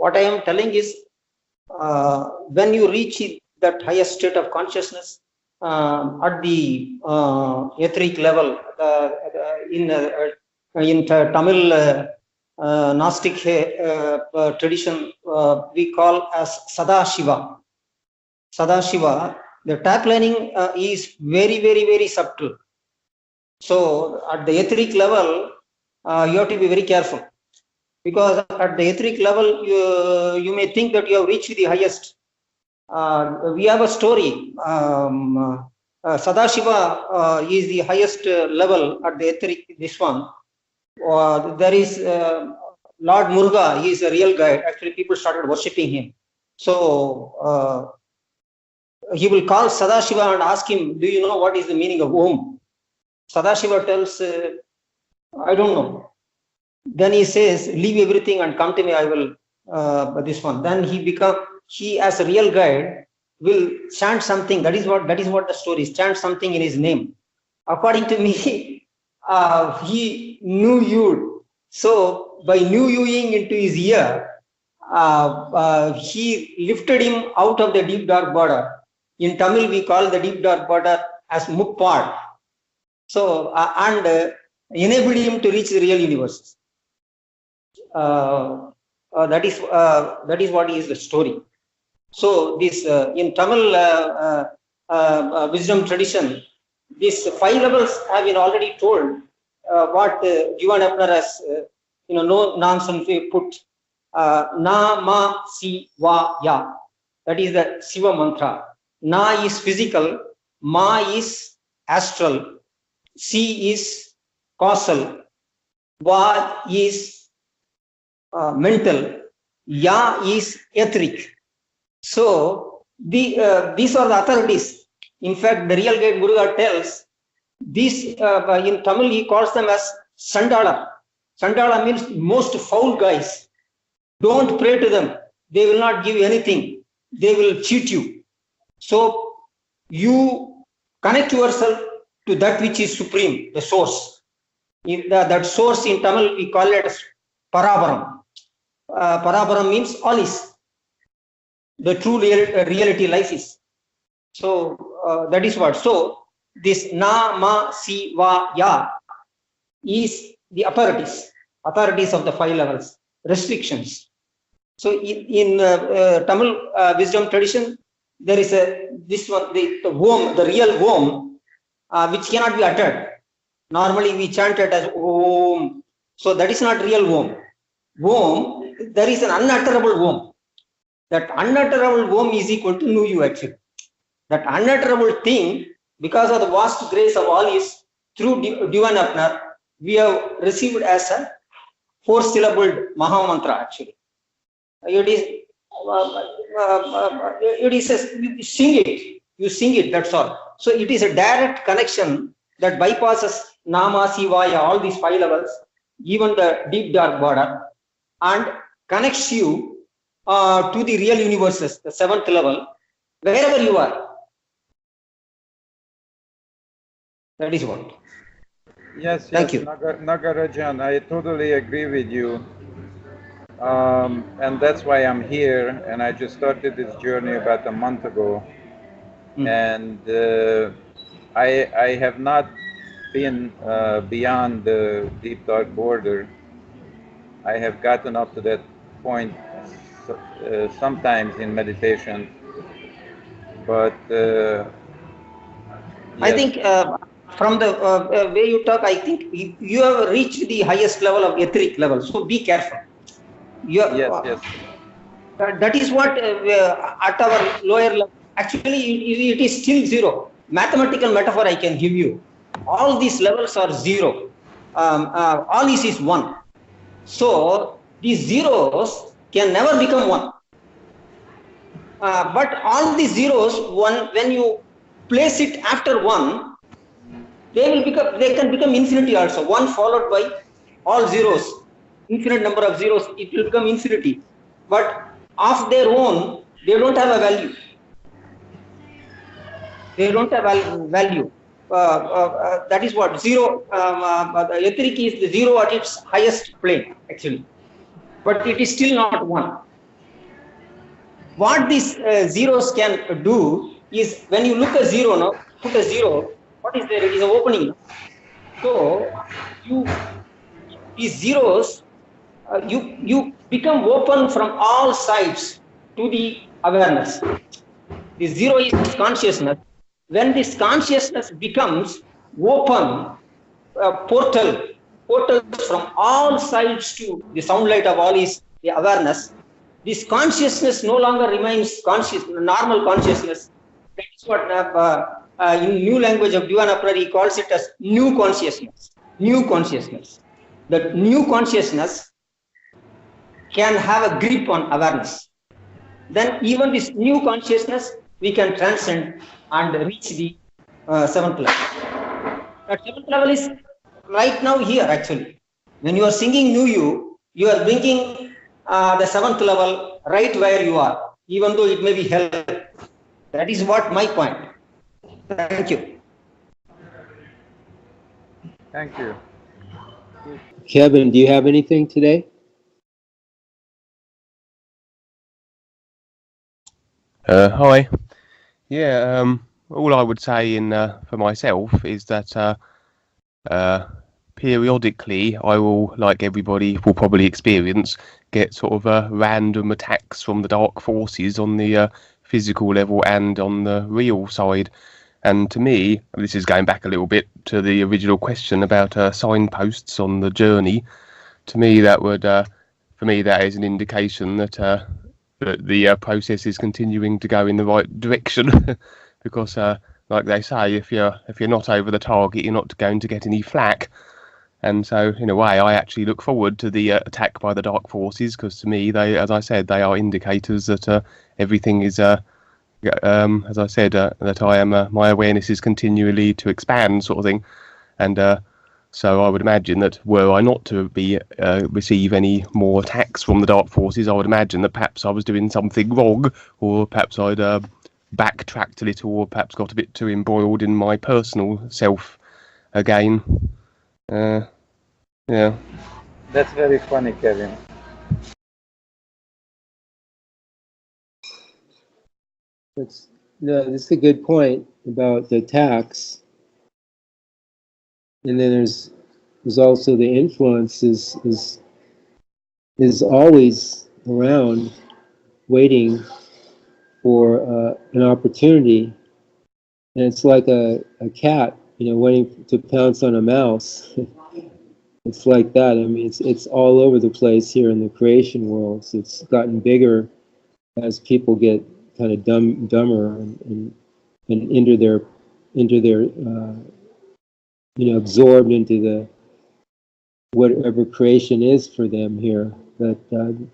What I am telling is, when you reach that highest state of consciousness at the etheric level, in Tamil Gnostic tradition, we call as Sadashiva. Sadashiva, the taplining is very, very, very subtle. So at the etheric level, you have to be very careful, because at the etheric level, you may think that you have reached the highest. We have a story. Sadashiva is the highest level at the etheric. This one. There is Lord Muruga. He is a real guide. Actually, people started worshipping him. So he will call Sadashiva and ask him, "Do you know what is the meaning of Om?" Sadashiva tells, "I don't know." Then he says, "Leave everything and come to me. I will this one." Then he as a real guide will chant something. That is what the story is. Chant something in his name. According to me, he knew you. So by knew youing into his ear, he lifted him out of the deep dark border. In Tamil, we call the deep dark border as Muppad. So and enabled him to reach the real universe. That is what is the story. So this in Tamil wisdom tradition, these 5 levels have been already told. What Jivan Epner has no nonsense put na ma si va ya. That is the Shiva mantra. Na is physical, ma is astral, si is causal, va is mental, ya is etheric. So these are the authorities. In fact, the real guide Muruga tells this in Tamil he calls them as Sandala. Sandala means most foul guys. Don't pray to them. They will not give you anything. They will cheat you. So you connect yourself to that which is supreme, the source. That source in Tamil we call it as Parabaram. Parabaram means all is. The true reality life is. So that is what. So this na, ma, si, va, ya is the authorities of the 5 levels, restrictions. So in Tamil wisdom tradition, there is this one, the Om, the real Om, which cannot be uttered. Normally we chant it as Om. So that is not real Om. Om, there is an unutterable Om. That unutterable Om is equal to know you actually. That unutterable thing, because of the vast grace of all is, through Jivan Epner, we have received as a 4-syllabled Maha Mantra actually. It is you sing it, that's all. So it is a direct connection that bypasses Nama, Sivaya, all these 5 levels, even the deep dark border, and connects you to the real universes, the 7th level, wherever you are. That is what. Yes, Thank you. Nagarajan, I totally agree with you. And that's why I'm here. And I just started this journey about a month ago. And I have not been beyond the deep dark border. I have gotten up to that point sometimes in meditation. But yes. I think from the way you talk, I think you have reached the highest level of etheric level. So be careful. Yes. That is what at our lower level. Actually, it is still 0. Mathematical metaphor I can give you. All these levels are 0. All is 1. So these zeros can never become 1. But all these zeros, when you place it after 1, they can become infinity also. 1 followed by all zeros, infinite number of zeros, it will become infinity. But of their own, they don't have a value. They don't have value. That is what 0. The etheric is the 0 at its highest plane actually, but it is still not 1. what these zeros can do is, when you look at zero now, put a zero, what is there? It is an opening. So these zeros, you become open from all sides to the awareness. The zero is consciousness. When this consciousness becomes open, portals from all sides to the sound light of all is the awareness. This consciousness no longer remains normal consciousness. That is what in new language of Divine Appearer he calls it as new consciousness. New consciousness. That new consciousness can have a grip on awareness. Then even this new consciousness we can transcend and reach the seventh level. That seventh level is right now here actually. When you are singing New You are bringing the seventh level right where you are, even though it may be hell. That is what my point. Thank you. Thank you. Kevin, do you have anything today? Hi. Yeah, all I would say for myself is that periodically I will, like everybody will probably experience, get sort of random attacks from the dark forces on the physical level and on the real side. And to me, this is going back a little bit to the original question about signposts on the journey. To me, that would, for me, that is an indication that the process is continuing to go in the right direction. Because, like they say, if you're not over the target, you're not going to get any flak. And so, in a way, I actually look forward to the attack by the dark forces, because to me, they, as I said, they are indicators that everything is, as I said, that I am, my awareness is continually to expand, sort of thing. And so I would imagine that were I not to be receive any more attacks from the dark forces, I would imagine that perhaps I was doing something wrong, or perhaps I'd backtracked a little, or perhaps got a bit too embroiled in my personal self again. Yeah. That's very funny, Kevin. That's a good point about the attacks. And then there's also the influence is always around, waiting for an opportunity. And it's like a cat, waiting to pounce on a mouse. It's like that. I mean, it's all over the place here in the creation world. So it's gotten bigger as people get kind of dumber and into their absorbed into the whatever creation is for them here. But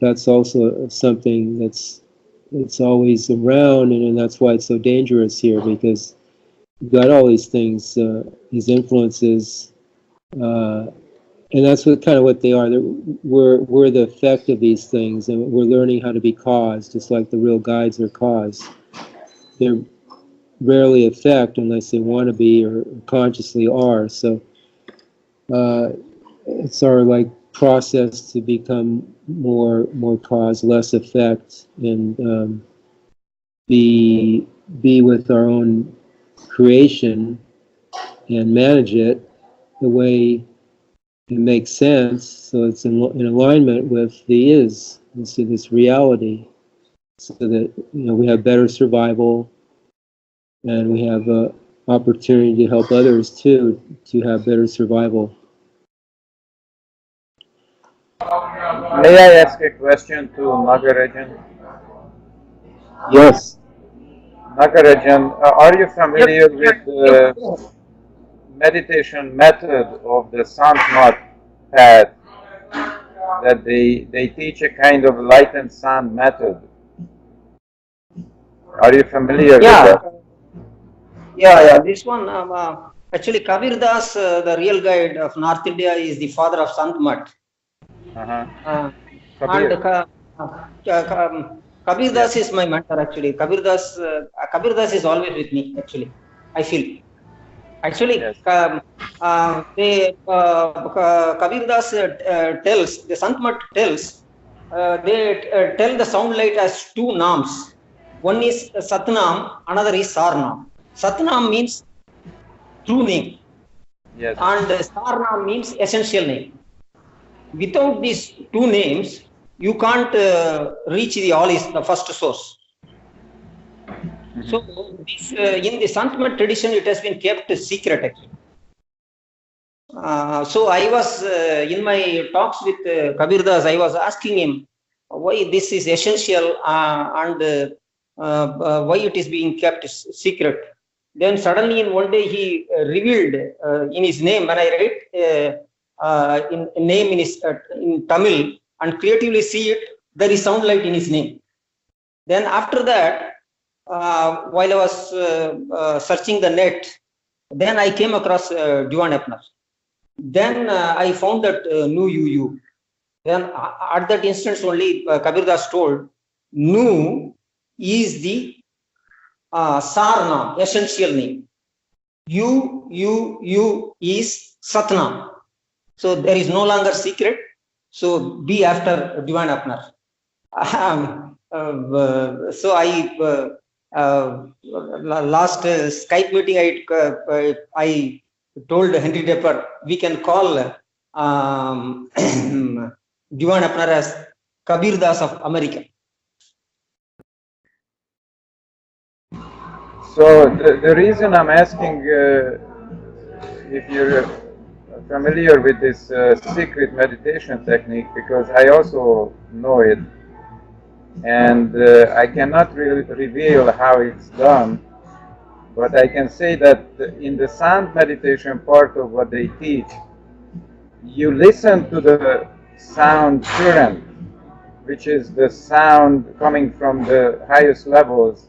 that's also something that's always around, and that's why it's so dangerous here, because you've got all these things, these influences. And that's what they are. We're the effect of these things, and we're learning how to be cause, just like the real guides are cause. They're rarely effect unless they want to be or consciously are. So it's our process to become more cause, less effect, and be with our own creation and manage it the way it makes sense, so it's in alignment with the this reality, so that we have better survival, and we have an opportunity to help others too to have better survival. May I ask a question to Nagarajan? Yes. Nagarajan, are you familiar with the meditation method of the Santmat path? That they teach a kind of light and sound method. Are you familiar with that? Yeah. This one, actually, Kabir Das, the real guide of North India, is the father of Sant Mat. Kabir Das is my mentor, actually. Kabir Das is always with me, actually. I feel. Actually, yes. Kabir Das tells, the Sant Mat tells they tell the sound light as two names. One is Satnam, another is Sarnam. Satnam means true name. Yes. And Sarnam means essential name. Without these two names, you can't reach the ALLLISSS, the first source. So, this, in the Santmat tradition, it has been kept secret actually. So, I was in my talks with Kabir Das, I was asking him why this is essential and why it is being kept secret. Then suddenly in one day he revealed in his name, when I write in name in his in Tamil and creatively see it, there is sound light in his name. Then after that, while I was searching the net, then I came across Diwan Epner. Then I found that Nu You. Then at that instance only Kabir Das told, Nu is the Sarnam, essential name. You is Satnam. So there is no longer secret. So be after Diwan Epner. So I last Skype meeting I told Henry Depper we can call Diwan Epner as Kabir Das of America. So the reason I'm asking if you're familiar with this secret meditation technique, because I also know it, and I cannot really reveal how it's done, but I can say that in the sound meditation part of what they teach, you listen to the sound current, which is the sound coming from the highest levels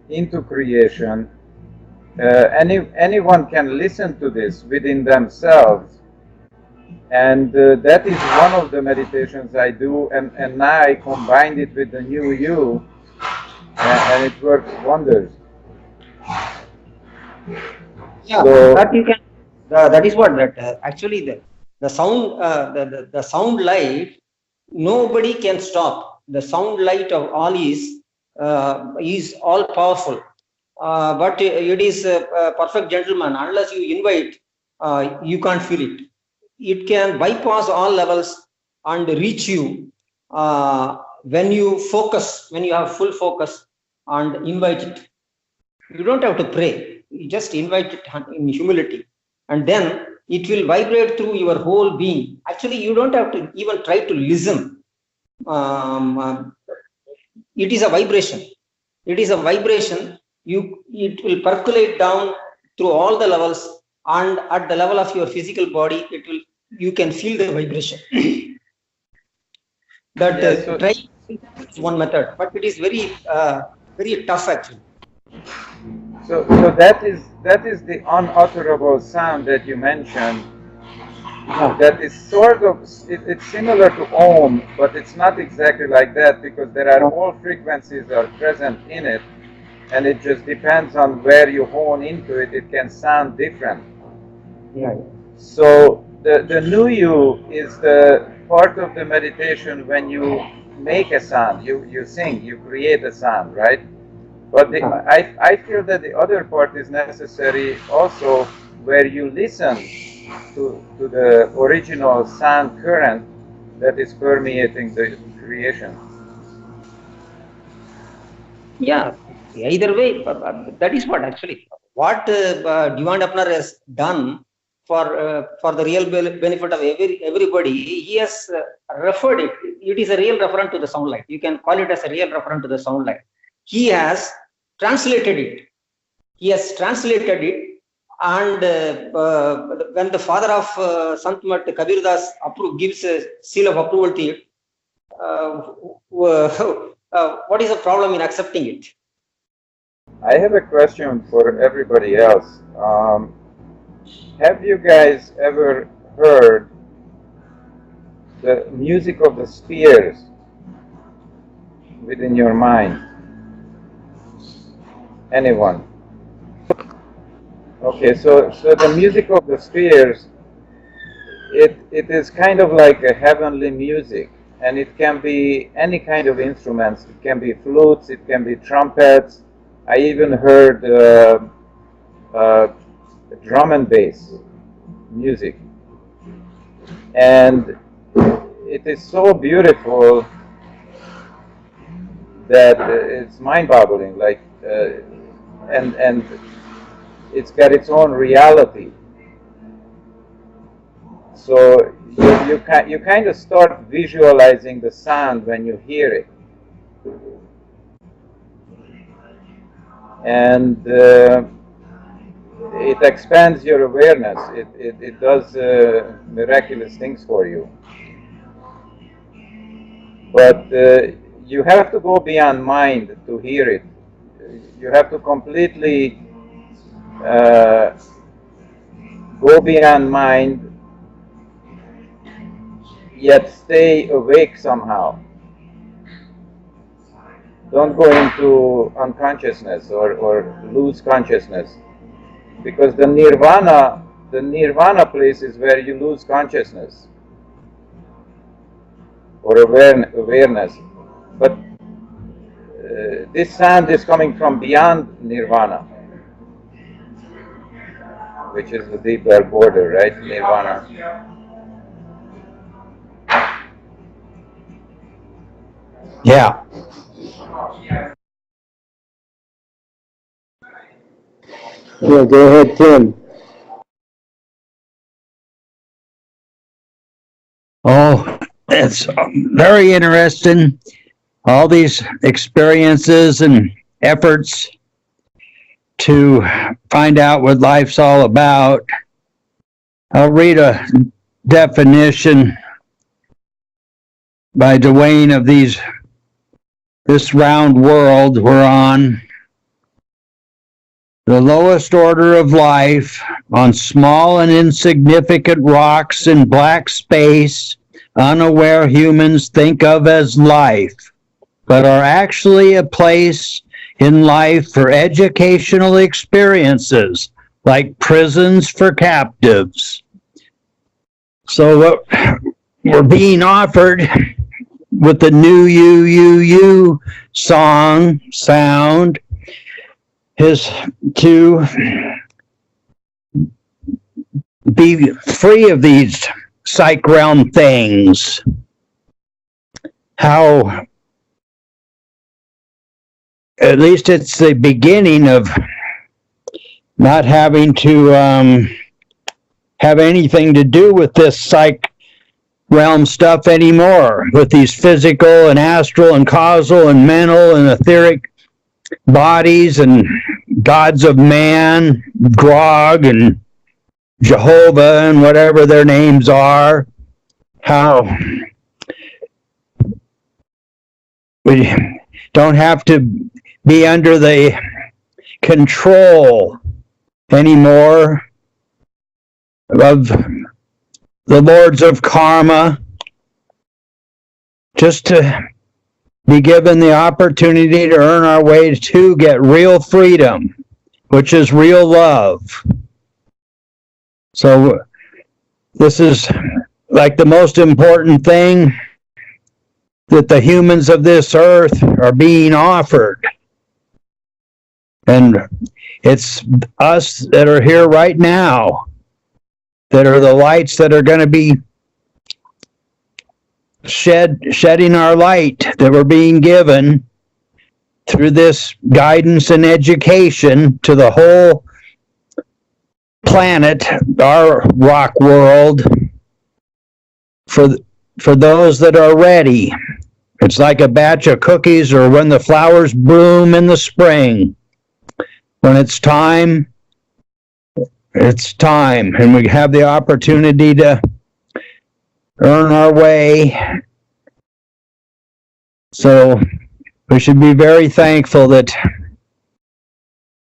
into creation. Anyone can listen to this within themselves, and that is one of the meditations I do, and now I combined it with the new you, and it works wonders. Yeah, so, that you can. That is what that actually the sound the sound light, nobody can stop. The sound light of ALLLISSS is all powerful, but it is a perfect gentleman. Unless you invite, you can't feel it. It can bypass all levels and reach you when you focus, when you have full focus and invite it. You don't have to pray. You just invite it in humility, and then it will vibrate through your whole being. Actually, you don't have to even try to listen. It is a vibration. It is a vibration. It will percolate down through all the levels, and at the level of your physical body, it will. You can feel the vibration. That yeah, try is one method, but it is very very tough actually. So that is the unutterable sound that you mentioned. That is sort of, it's similar to Om, but it's not exactly like that, because there are all frequencies are present in it, and it just depends on where you hone into it. It can sound different. Yeah. So the new you is the part of the meditation when you make a sound, you sing, you create a sound, right? But I feel that the other part is necessary also, where you listen to the original sound current that is permeating the creation. Yeah, either way, that is what actually what Diwan Epner has done for the real benefit of everybody. He has referred it. It is a real reference to the sound light. You can call it as a real reference to the sound light. He has translated it. He has translated it, and when the father of Santmat Kabir Das gives a seal of approval to it, what is the problem in accepting it? I have a question for everybody else. Have you guys ever heard the music of the spheres within your mind? Anyone? Okay, so the music of the spheres, it is kind of like a heavenly music. and it can be any kind of instruments. It can be flutes, it can be trumpets. I even heard drum and bass music. And it is so beautiful that it's mind-boggling, like, and it's got its own reality. So you kind of start visualizing the sound when you hear it, and it expands your awareness. It does miraculous things for you. But you have to go beyond mind to hear it. You have to completely go beyond mind, yet stay awake somehow. Don't go into unconsciousness or lose consciousness, because the nirvana place is where you lose consciousness or awareness. But this sound is coming from beyond nirvana, which is the deep dark border, right? Nirvana. Yeah. Yeah, go ahead, Tim. Oh, it's very interesting. All these experiences and efforts to find out what life's all about. I'll read a definition by Dwayne of this round world we're on. The lowest order of life on small and insignificant rocks in black space, unaware humans think of as life, but are actually a place in life for educational experiences, like prisons for captives. So what we're being offered with the new you sound is to be free of these psych realm things. How at least it's the beginning of not having to have anything to do with this psych realm stuff anymore, with these physical and astral and causal and mental and etheric bodies and gods of man, Grog and Jehovah and whatever their names are. How we don't have to be under the control anymore of the lords of karma, just to be given the opportunity to earn our way to get real freedom, which is real love. So this is like the most important thing that the humans of this earth are being offered. And it's us that are here right now that are the lights that are going to be shedding our light that we're being given through this guidance and education to the whole planet, our rock world, for those that are ready. It's like a batch of cookies, or when the flowers bloom in the spring. When it's time, and we have the opportunity to earn our way. So we should be very thankful that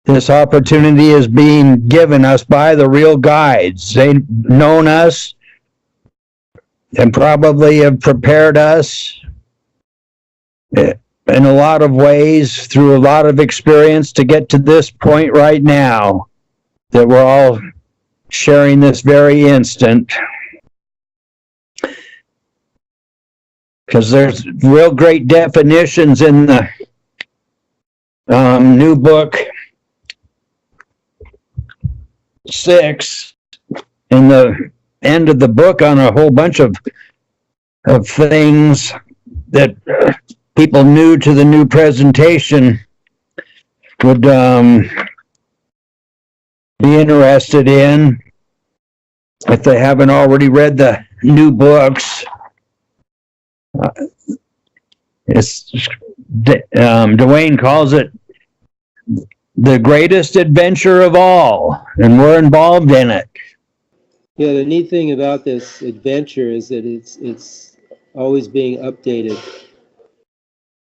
this opportunity is being given us by the real guides. They've known us and probably have prepared us in a lot of ways, through a lot of experience, to get to this point right now that we're all sharing this very instant. because there's real great definitions in the new book 6 in the end of the book on a whole bunch of things that people new to the new presentation would be interested in if they haven't already read the new books. Dwayne calls it the greatest adventure of all, and we're involved in it. Yeah, the neat thing about this adventure is that it's always being updated.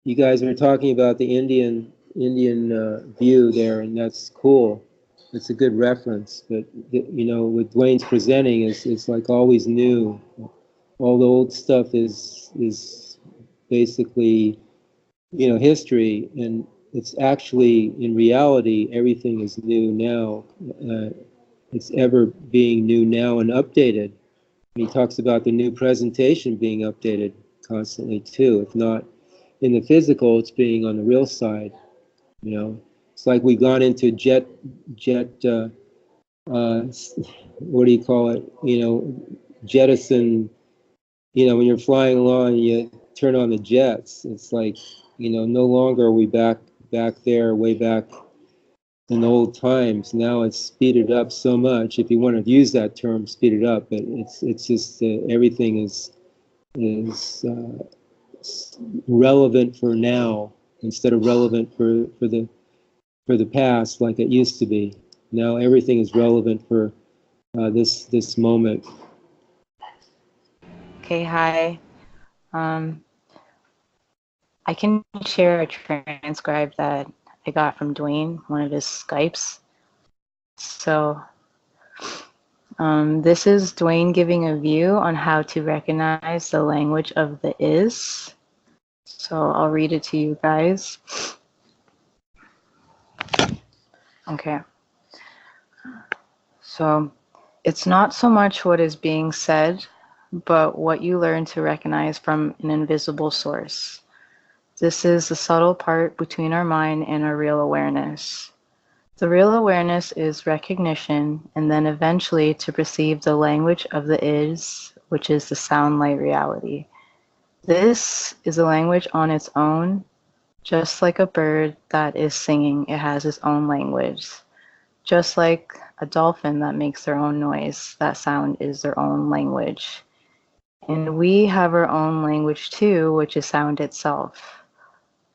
You guys were talking about the Indian view there, and that's cool. It's a good reference. But you know, what Dwayne's presenting it's like always new. All the old stuff is basically, you know, history, and it's actually in reality everything is new now. It's ever being new now and updated. He talks about the new presentation being updated constantly too. If not in the physical, it's being on the real side. You know, it's like we've gone into jet. What do you call it? You know, jettison. You know, when you're flying along and you turn on the jets, it's like, you know, no longer are we back there, way back in the old times. Now it's speeded up so much. If you want to use that term, speeded up, but it's just everything is relevant for now instead of relevant for the past like it used to be. Now everything is relevant for this moment. Okay, hi. I can share a transcribe that I got from Dwayne, one of his Skypes. So this is Dwayne giving a view on how to recognize the language of the is. So I'll read it to you guys. Okay. So it's not so much what is being said, but what you learn to recognize from an invisible source. This is the subtle part between our mind and our real awareness. The real awareness is recognition, and then eventually to perceive the language of the is, which is the sound light reality. This is a language on its own, just like a bird that is singing, it has its own language. Just like a dolphin that makes their own noise, that sound is their own language. And we have our own language too, which is sound itself.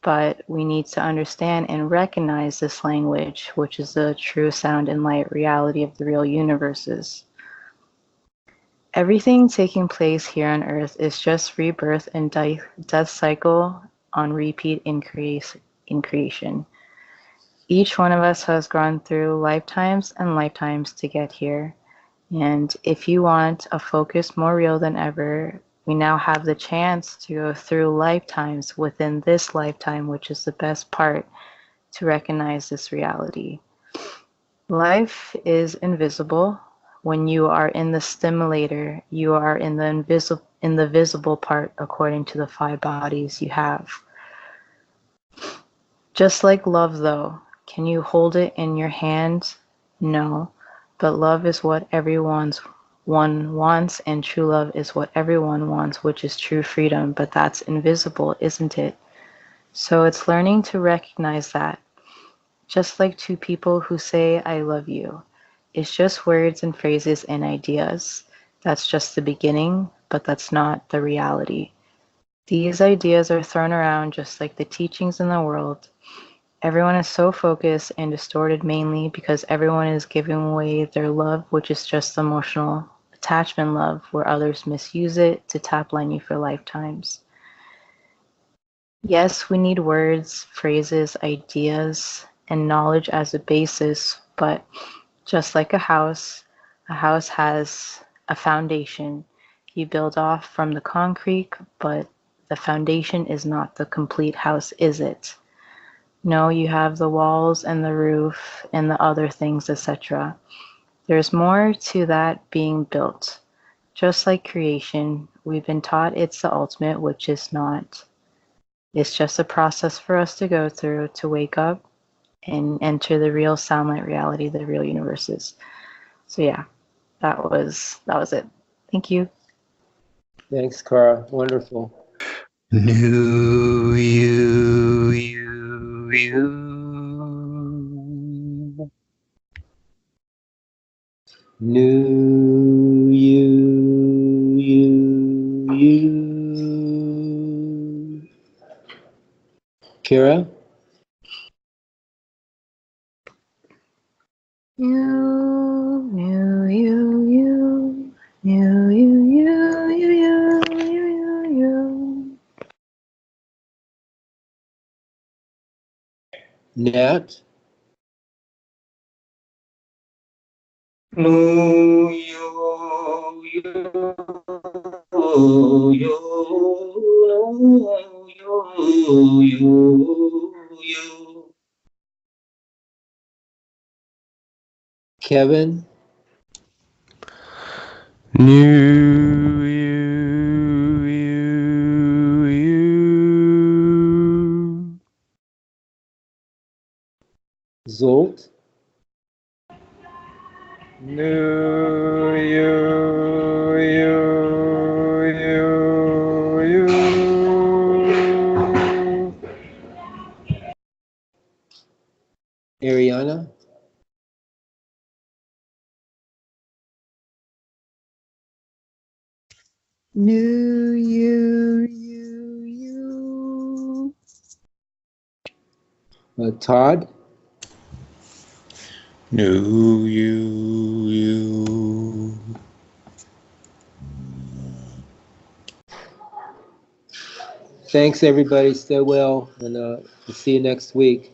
But we need to understand and recognize this language, which is the true sound and light reality of the real universes. Everything taking place here on Earth is just rebirth and death cycle on repeat in creation. Each one of us has gone through lifetimes and lifetimes to get here. And if you want a focus more real than ever, we now have the chance to go through lifetimes within this lifetime, which is the best part to recognize this reality. Life is invisible. When you are in the stimulator, you are in the visible part according to the 5 bodies you have. Just like love though, can you hold it in your hand? No, but love is what one wants, and true love is what everyone wants, which is true freedom, but that's invisible, isn't it? So it's learning to recognize that. Just like 2 people who say, I love you. It's just words and phrases and ideas. That's just the beginning, but that's not the reality. These ideas are thrown around just like the teachings in the world. Everyone is so focused and distorted mainly because everyone is giving away their love, which is just emotional attachment love, where others misuse it to tapline you for lifetimes. Yes, we need words, phrases, ideas, and knowledge as a basis, but just like a house has a foundation. You build off from the concrete, but the foundation is not the complete house, is it? No, you have the walls and the roof and the other things, etc. There's more to that being built. Just like creation, We've been taught it's the ultimate, which is not. It's just a process for us to go through to wake up and enter the real soundlight reality, the real universes. So yeah, that was it. Thank you. Thanks, Cara. Wonderful. New you. New you. Kira? You. Nat? No, you, you. Kevin? New you. Zolt? New you. Ariana? New you. Todd? New you. Thanks, everybody. Stay well, and we'll see you next week.